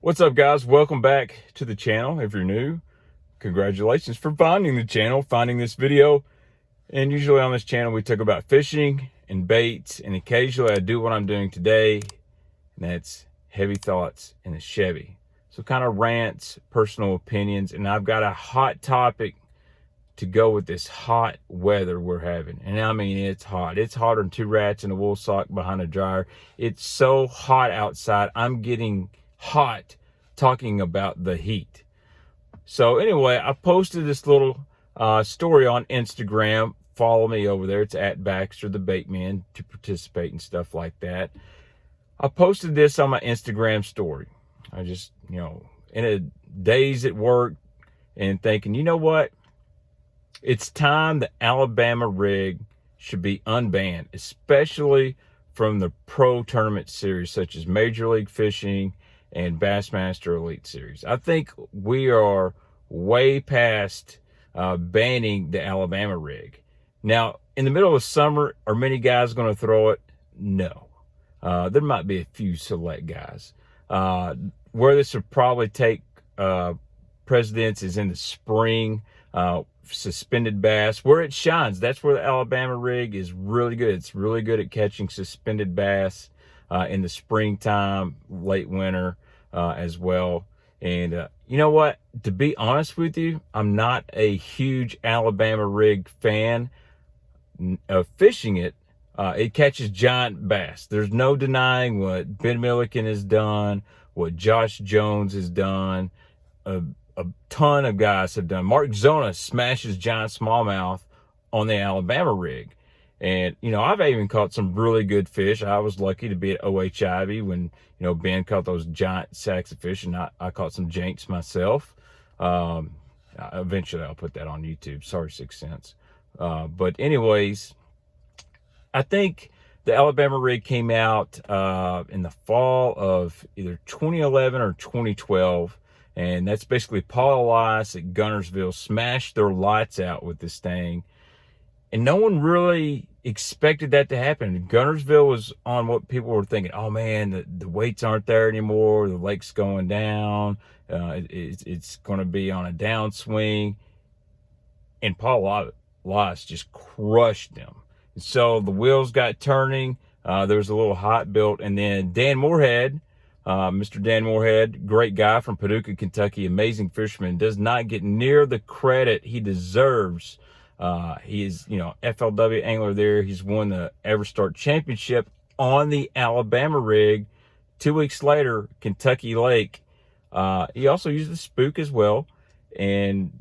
What's up, guys? Welcome back to the channel. If you're new, congratulations for finding the channel, finding this video. And usually on this channel we talk about fishing and baits, and occasionally I do what I'm doing today, and that's heavy thoughts in a Chevy. So kind of rants, personal opinions, and I've got a hot topic to go with this hot weather we're having. And I mean, it's hot. It's hotter than two rats in a wool sock behind a dryer. It's so hot outside. I'm getting hot talking about the heat. So anyway, I posted this little story on Instagram. Follow me over there. It's at BaxterTheBaitman to participate and stuff like that. I posted this on my Instagram story. I just, in a days at work and thinking, you know what? It's time the Alabama rig should be unbanned, especially from the pro tournament series such as Major League Fishing and Bassmaster Elite Series. I think we are way past banning the Alabama rig. Now, in the middle of summer, are many guys going to throw it? No. There might be a few select guys. Where this would probably take precedence is in the spring. Suspended bass, where it shines. That's where the Alabama rig is really good. It's really good at catching suspended bass in the springtime, late winter as well. And you know what? To be honest with you, I'm not a huge Alabama rig fan of fishing it. It catches giant bass. There's no denying what Ben Milliken has done, what Josh Jones has done. A ton of guys have done. Mark Zona smashes giant smallmouth on the Alabama rig. And, I've even caught some really good fish. I was lucky to be at OHIV when, Ben caught those giant sacks of fish, and I caught some janks myself. Eventually I'll put that on YouTube. Sorry, 6 cents. But anyways, I think the Alabama rig came out in the fall of either 2011 or 2012. And that's basically Paul Elias at Guntersville smashed their lights out with this thing. And no one really expected that to happen. Guntersville was on what people were thinking, oh man, the weights aren't there anymore. The lake's going down. It's going to be on a downswing. And Paul Elias just crushed them. And so the wheels got turning. There was a little hot built. And then Dan Moorhead, Mr. Dan Moorhead, great guy from Paducah, Kentucky, amazing fisherman, does not get near the credit he deserves. He is, FLW angler there. He's won the EverStart Championship on the Alabama rig. 2 weeks later, Kentucky Lake. He also used the spook as well. And,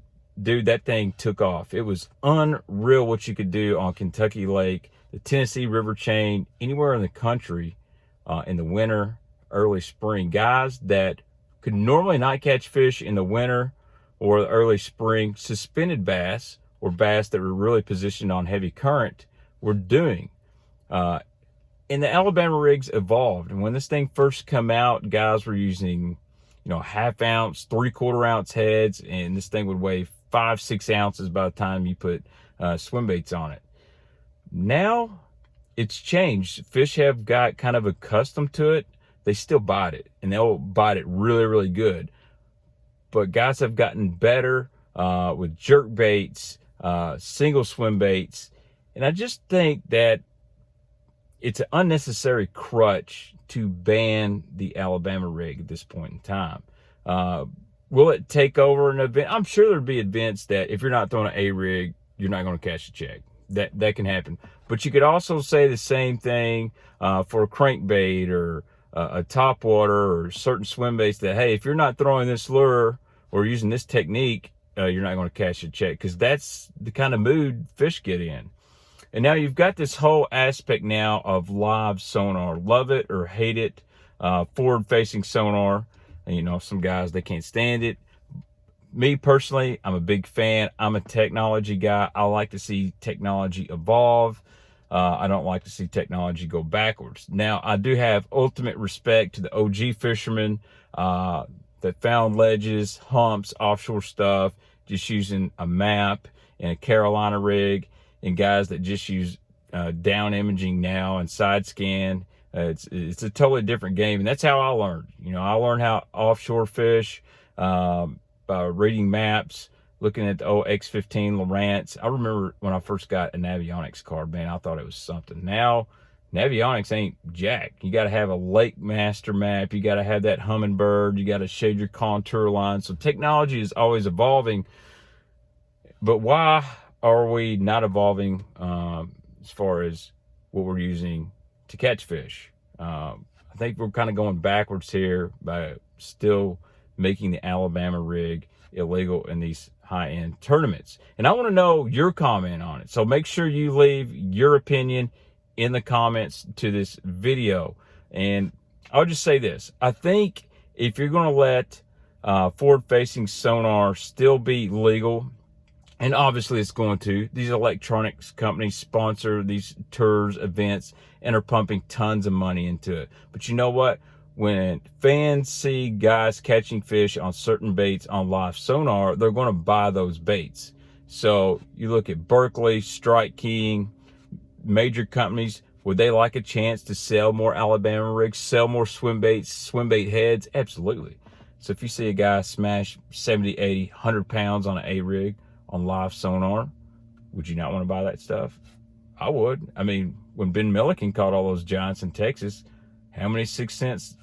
dude, that thing took off. It was unreal what you could do on Kentucky Lake, the Tennessee River chain, anywhere in the country in the winter, early spring. Guys that could normally not catch fish in the winter or the early spring, suspended bass or bass that were really positioned on heavy current, were doing. And the Alabama rigs evolved. And when this thing first came out, guys were using, half ounce, 3/4 ounce heads, and this thing would weigh 5-6 ounces by the time you put swim baits on it. Now it's changed. Fish have got kind of accustomed to it. They still bite it, and they'll bite it really, really good. But guys have gotten better with jerk baits, single swim baits. And I just think that it's an unnecessary crutch to ban the Alabama rig at this point in time. Will it take over an event? I'm sure there'll be events that if you're not throwing an A rig, you're not going to catch a check. That can happen. But you could also say the same thing for a crankbait or a topwater or certain swim baits that, hey, if you're not throwing this lure or using this technique, you're not going to catch a check, because that's the kind of mood fish get in. And now you've got this whole aspect now of live sonar. Love it or hate it. Forward-facing sonar. And, some guys, they can't stand it. Me personally, I'm a big fan. I'm a technology guy. I like to see technology evolve. I don't like to see technology go backwards. Now, I do have ultimate respect to the OG fishermen that found ledges, humps, offshore stuff, just using a map and a Carolina rig, and guys that just use down imaging now and side scan It's a totally different game, and that's how I learned. You know, I learned how offshore fish by reading maps, looking at the old X15 Rants. I remember when I first got a Navionics card, man, I thought it was something. Now, Navionics ain't jack. You got to have a Lake Master map. You got to have that Humminbird. You got to shade your contour line. So technology is always evolving. But why are we not evolving as far as what we're using to catch fish? I think we're kind of going backwards here by still making the Alabama rig illegal in these high-end tournaments. And I want to know your comment on it. So make sure you leave your opinion in the comments to this video. And I'll just say this. I think if you're going to let forward-facing sonar still be legal, and obviously it's going to, these electronics companies sponsor these tours, events, and are pumping tons of money into it. But you know what? When fans see guys catching fish on certain baits on live sonar, they're going to buy those baits. So you look at Berkeley, Strike King, major companies, would they like a chance to sell more Alabama rigs, sell more swim bait heads? Absolutely. So if you see a guy smash 70, 80, 100 pounds on an A-rig on live sonar, would you not want to buy that stuff? I would. I mean, when Ben Milliken caught all those giants in Texas, how many 6 cents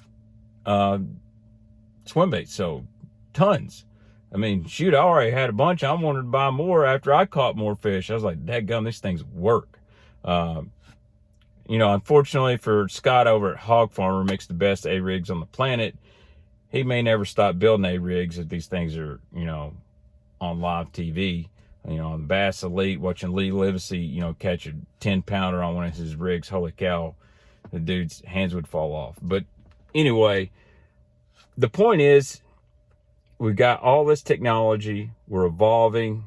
swim baits? So tons. I mean, shoot, I already had a bunch. I wanted to buy more after I caught more fish. I was like, dadgum, these things work. You know, unfortunately for Scott over at Hog Farmer, makes the best A-rigs on the planet, he may never stop building A-rigs if these things are, you know, on live TV. You know, on Bass Elite, watching Lee Livesey, you know, catch a 10-pounder on one of his rigs. Holy cow, the dude's hands would fall off. But anyway, the point is, we've got all this technology. We're evolving.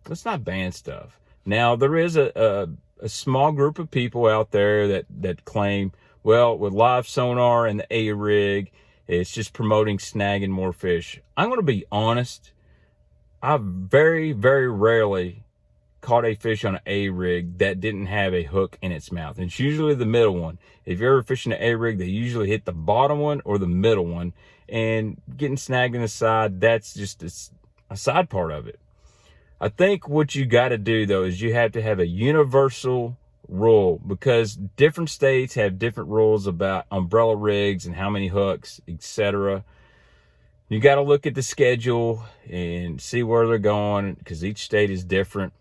Let's not ban stuff. Now, there is a small group of people out there that claim, well, with live sonar and the A-rig, it's just promoting snagging more fish. I'm going to be honest. I've very, very rarely caught a fish on an A-rig that didn't have a hook in its mouth. And it's usually the middle one. If you're ever fishing an A-rig, they usually hit the bottom one or the middle one. And getting snagged in the side, that's just a side part of it. I think what you got to do, though, is you have to have a universal rule, because different states have different rules about umbrella rigs and how many hooks, etc. You got to look at the schedule and see where they're going, because each state is different.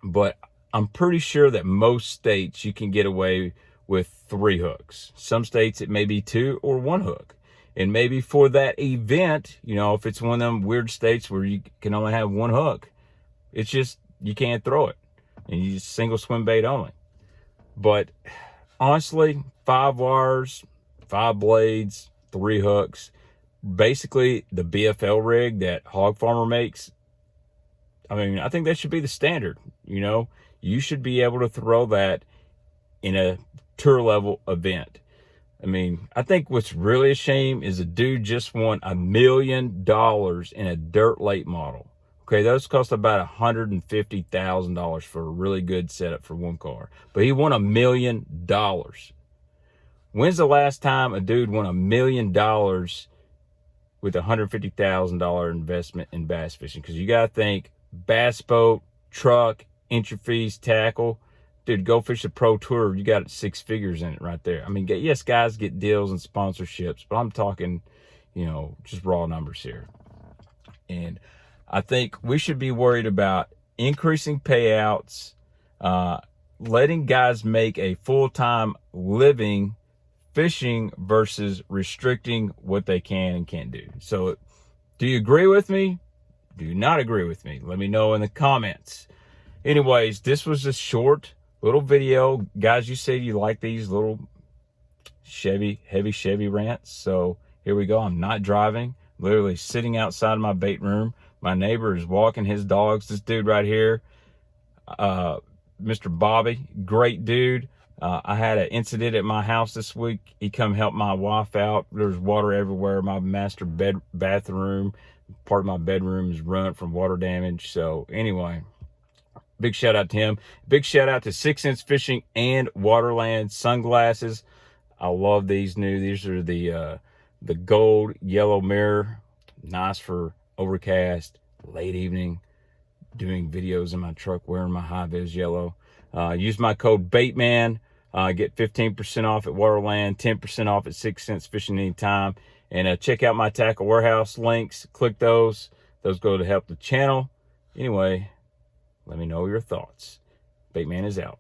But I'm pretty sure that most states you can get away with 3 hooks. Some states it may be 2 or 1 hook. And maybe for that event, you know, if it's one of them weird states where you can only have 1 hook, it's just, you can't throw it. And you just single swim bait only. But honestly, 5 wires, 5 blades, 3 hooks, basically the BFL rig that Hog Farmer makes, I mean, I think that should be the standard. You know, you should be able to throw that in a tour level event. I mean, I think what's really a shame is a dude just won $1 million in a dirt late model. Okay, those cost about $150,000 for a really good setup for one car. But he won $1 million. When's the last time a dude won $1 million with a $150,000 investment in bass fishing? Because you got to think bass boat, truck, entry fees, tackle. Dude, go fish a pro tour. You got 6 figures in it right there. I mean, yes, guys get deals and sponsorships, but I'm talking, you know, just raw numbers here. And I think we should be worried about increasing payouts, letting guys make a full-time living fishing versus restricting what they can and can't do. So do you agree with me? Do you not agree with me? Let me know in the comments. Anyways, this was a short little video. Guys, you say you like these little heavy Chevy rants. So here we go. I'm not driving, literally sitting outside my bait room. My neighbor is walking his dogs. This dude right here, Mr. Bobby, great dude. I had an incident at my house this week. He come help my wife out. There's water everywhere. My master bathroom, part of my bedroom is ruined from water damage. So anyway, big shout out to him. Big shout out to 6 Sense Fishing and Waterland Sunglasses. I love these new. These are the gold yellow mirror. Nice for overcast, late evening, doing videos in my truck wearing my high-vis yellow. Use my code BAITMAN. Get 15% off at Waterland, 10% off at 6 Cents Fishing Anytime. And check out my Tackle Warehouse links. Click those. Those go to help the channel. Anyway, let me know your thoughts. Baitman is out.